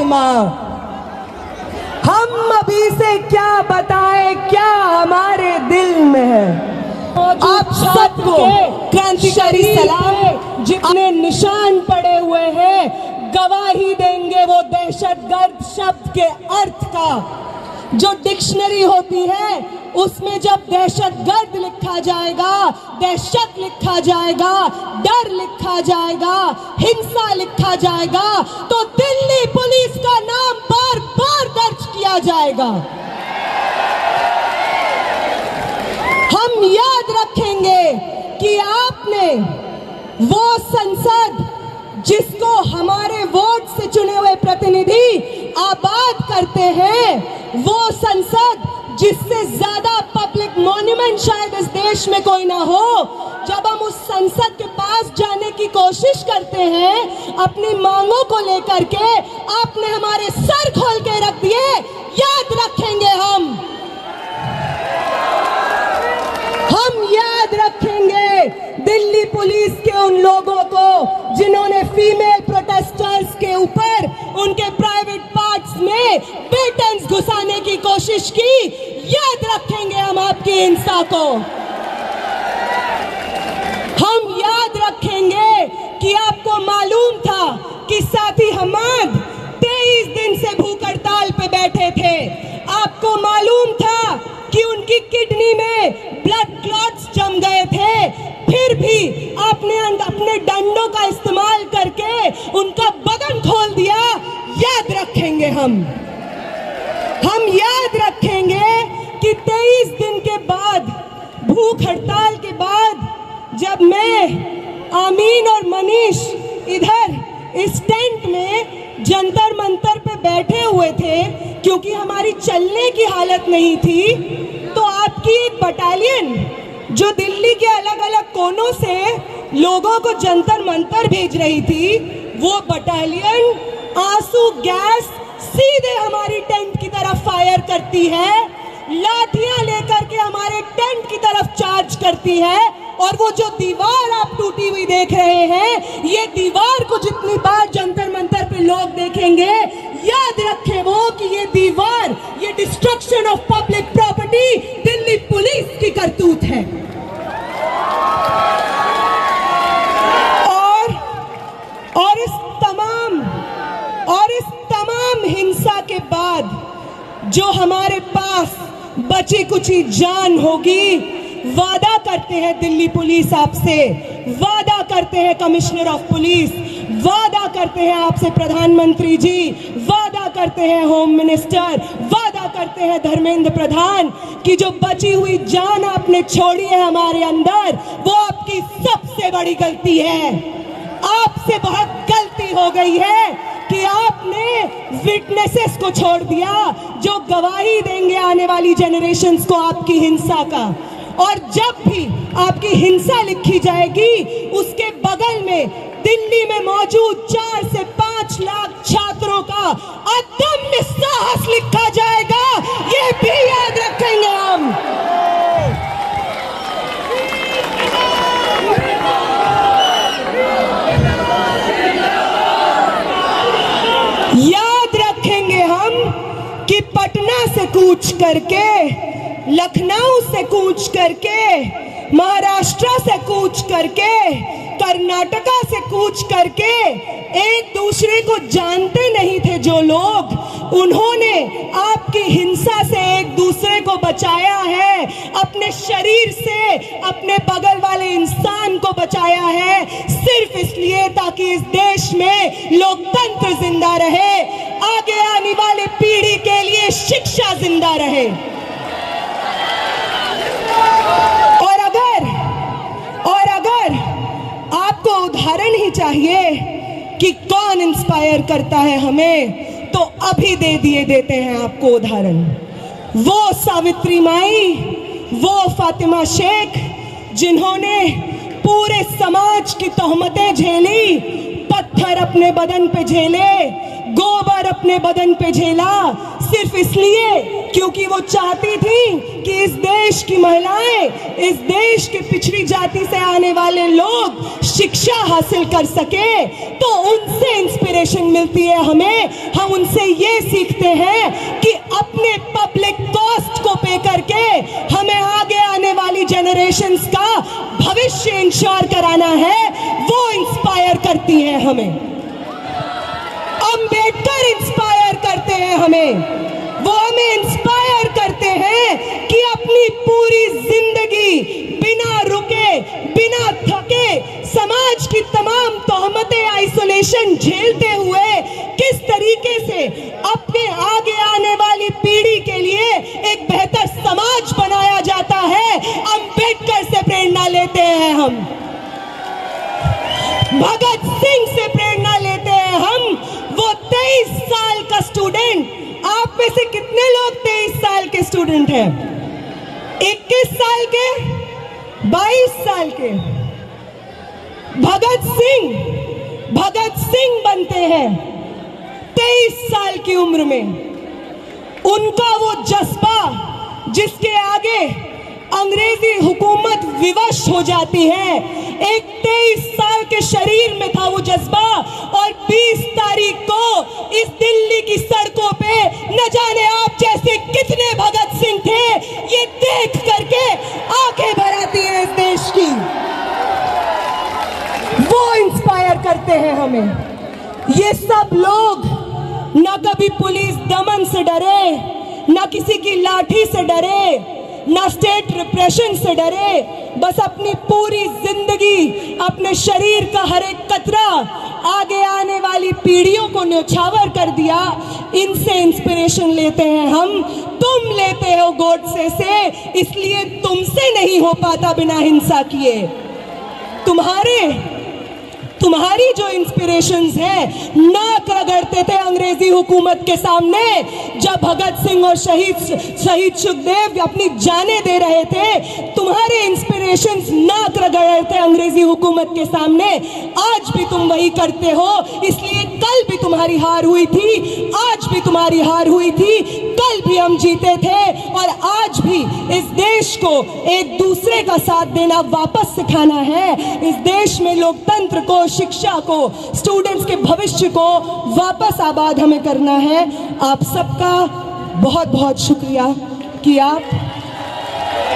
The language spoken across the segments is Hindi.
माँ। हम अभी से क्या बताएं, क्या हमारे दिल में है। आप सबको क्रांतिकारी सलाम। जितने निशान पड़े हुए हैं गवाही देंगे वो दहशतगर्द शब्द के अर्थ का। जो डिक्शनरी होती है उसमें जब दहशतगर्द लिखा जाएगा, दहशत लिखा जाएगा, डर लिखा जाएगा, हिंसा लिखा जाएगा, तो दिल्ली पुलिस का नाम बार बार दर्ज किया जाएगा। हम याद रखेंगे कि आपने वो संसद जिसको हमारे वोट से चुने हुए प्रतिनिधि आबाद करते हैं, वो संसद जिससे ज्यादा पब्लिक मॉन्यूमेंट शायद इस देश में कोई ना हो, जब हम उस संसद के पास जाने की कोशिश करते हैं अपनी मांगों को लेकर के, आपने हमारे सर खोल के रख दिए। याद रखेंगे हम याद रखेंगे दिल्ली पुलिस के उन लोगों को जिन्होंने फीमेल प्रोटेस्टर्स के ऊपर उनके प्राइवेट पार्ट्स में बेटन्स घुसाने की कोशिश की। याद रखेंगे हम आपकी हिंसा को। हम याद रखेंगे कि आपको मालूम था कि साथी हमाद 23 दिन से भूख हड़ताल पे बैठे थे। आपको मालूम था कि उनकी किडनी में ब्लड क्लॉट्स जम गए थे, फिर भी आपने अपने डंडों का इस्तेमाल करके उनका बदन खोल दिया। याद रखेंगे हम याद रखेंगे कि 23 दिन के बाद, भूख हड़ताल के बाद, जब मैं, आमीन और मनीष इधर इस टेंट में जंतर मंतर पे बैठे हुए थे क्योंकि हमारी चलने की हालत नहीं थी, तो आपकी एक बटालियन जो दिल्ली के अलग अलग कोनों से लोगों को जंतर मंतर भेज रही थी, वो बटालियन आंसू गैस सीधे हमारी टेंट की तरफ फायर करती है, लाठियां लेकर के हमारे टेंट की तरफ चार्ज करती है। और वो जो दीवार आप टूटी हुई देख रहे हैं, ये दीवार को जितनी बार जंतर मंतर पे लोग देखेंगे, याद रखें वो कि ये दीवार, ये destruction of public property Delhi police की करतूत है। और इस तमाम हिंसा के बाद जो हमारे पास बची कुची जान होगी, वादा करते हैं दिल्ली पुलिस आपसे, वादा करते हैं कमिश्नर ऑफ पुलिस, वादा करते हैं आपसे प्रधानमंत्री जी, वादा करते हैं होम मिनिस्टर, वादा करते हैं धर्मेंद्र प्रधान कि जो बची हुई जान आपने छोड़ी है हमारे अंदर, वो आपकी सबसे बड़ी गलती है। आपसे बहुत गलती हो गई है कि आपने विटनेसेस को छोड़ दिया जो गवाही देंगे आने वाली जनरेशन्स को आपकी हिंसा का। और जब भी आपकी हिंसा लिखी जाएगी, उसके बगल में दिल्ली में मौजूद 4 से 5 लाख छात्रों का अदम्य साहस लिखा जाएगा। ये भी याद रखेंगे हम। याद रखेंगे हम कि पटना से कूच करके, लखनऊ से कूच करके, महाराष्ट्र से कूच करके, कर्नाटका से कूच करके, एक दूसरे को जानते नहीं थे जो लोग, उन्होंने आपकी हिंसा से एक दूसरे को बचाया है, अपने शरीर से अपने बगल वाले इंसान को बचाया है, सिर्फ इसलिए ताकि इस देश में लोकतंत्र जिंदा रहे, आगे आने वाले पीढ़ी के लिए शिक्षा जिंदा रहे। और अगर आपको उदाहरण ही चाहिए कि कौन इंस्पायर करता है हमें, तो अभी देते हैं आपको उदाहरण। वो सावित्री माई, वो फातिमा शेख, जिन्होंने पूरे समाज की तोहमतें झेली, पत्थर अपने बदन पे झेले, गोबर अपने बदन पे झेला सिर्फ इसलिए क्योंकि वो चाहती थी कि इस देश की महिलाएं, इस देश के पिछड़ी जाति से आने वाले लोग शिक्षा हासिल कर सके। तो उनसे इंस्पिरेशन मिलती है हमें। हम उनसे ये सीखते हैं कि अपने पब्लिक कॉस्ट को पे करके हमें आगे आने वाली जनरेशंस का भविष्य इंश्योर कराना है। वो इंस्पायर करती हैं हमें। अंबेडकर इंस्पायर करते हैं हमें। वो हमें इंस्पायर करते हैं कि अपनी पूरी जिंदगी बिना रुके, बिना थके, समाज की तमाम तोहमतें, आइसोलेशन झेलते हुए किस तरीके से अपने आगे आने वाली पीढ़ी के लिए एक बेहतर समाज बनाया जाता है। अंबेडकर से प्रेरणा लेते हैं हम, भगत सिंह से प्रेरणा लेते हैं हम। वो 23 साल का स्टूडेंट, आप में से कितने लोग 23 साल के स्टूडेंट हैं? 21 साल के, 22 साल के? भगत सिंह बनते हैं 23 साल की उम्र में। उनका वो जज्बा जिसके आगे अंग्रेजी हुकूमत विवश हो जाती है, एक 23 साल के शरीर में था वो जज्बा। और 20 तारीख को इस दिल्ली की सड़कों पे न जाने आप जैसे कितने भगत सिंह थे, ये देख करके आंखें भर आती हैं इस देश की। वो इंस्पायर करते हैं हमें। ये सब लोग न कभी पुलिस दमन से डरे, न किसी की लाठी से डरे, ना स्टेट रिप्रेशन से डरे, बस अपनी पूरी जिंदगी, अपने शरीर का हर एक कतरा आगे आने वाली पीढ़ियों को न्यौछावर कर दिया। इनसे इंस्पिरेशन लेते हैं हम। तुम लेते हो गोडसे से, इसलिए तुमसे नहीं हो पाता बिना हिंसा किए। तुम्हारी जो इंस्पिरेशंस है, नाक रगड़ते थे अंग्रेजी हुकूमत के सामने जब भगत सिंह और शहीद सुखदेव अपनी जानें दे रहे थे। तुम्हारे इंस्पिरेशंस नाक रगड़ थे अंग्रेजी हुकूमत के सामने। आज भी तुम वही करते हो, इसलिए कल भी तुम्हारी हार हुई थी, आज भी तुम्हारी हार हुई थी, कल भी हम जीते थे। और आज भी इस देश को एक दूसरे का साथ देना वापस सिखाना है। इस देश में लोकतंत्र को, शिक्षा को, स्टूडेंट्स के भविष्य को वापस आबाद हमें करना है। आप सबका बहुत बहुत शुक्रिया कि आप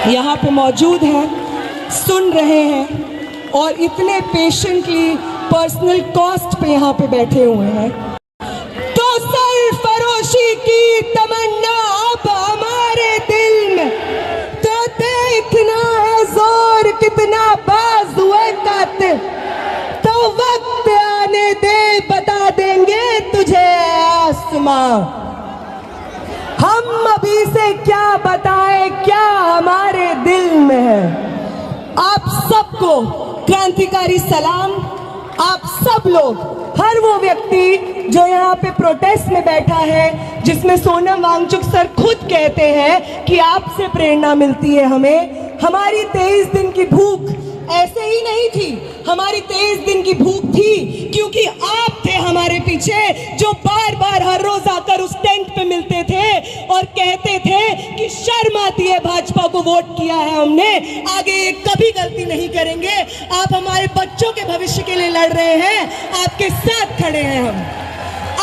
यहाँ पे मौजूद हैं, सुन रहे हैं और इतने पेशेंटली पर्सनल कॉस्ट पे यहाँ पे बैठे हुए हैं। तो सरफरोशी की तमन्ना अब हमारे दिल में, तो देखना है जोर कितना बाजुए कातिल। तो वक्त आने दे, बता देंगे तुझे आसमां। हम अभी से क्या बताएं, क्या हमारे दिल में है। आप सबको क्रांतिकारी सलाम। आप सब लोग, हर वो व्यक्ति जो यहाँ पे प्रोटेस्ट में बैठा है, जिसमें सोनम वांगचुक सर खुद कहते हैं कि आपसे प्रेरणा मिलती है हमें। हमारी 23 दिन की भूख ऐसे ही नहीं थी, हमारी 23 दिन की भूख थी क्योंकि आप थे हमारे पीछे, जो बार बार हर रोज आकर उस टेंट पे मिलते थे और कहते थे कि शर्म आती है भाजपा को वोट किया है हमने, आगे ये कभी गलती नहीं करेंगे। आप हमारे बच्चों के भविष्य के लिए लड़ रहे हैं, आपके साथ खड़े हैं हम।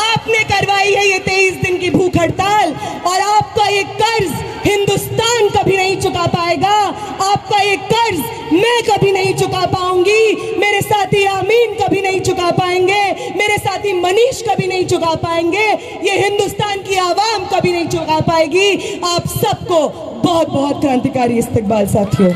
आपने करवाई है ये 23 दिन की भूख हड़ताल और आपका ये कर्ज हिंदुस्तान कभी नहीं चुका पाएगा। आपका ये कर्ज मैं कभी नहीं चुका पाऊंगी, मेरे साथी आमीन कभी नहीं चुका पाएंगे, मेरे साथी मनीष कभी नहीं चुका पाएंगे, ये हिंदुस्तान की आवाम कभी नहीं चुका पाएगी। आप सबको बहुत बहुत क्रांतिकारी इस्तकबाल साथियों।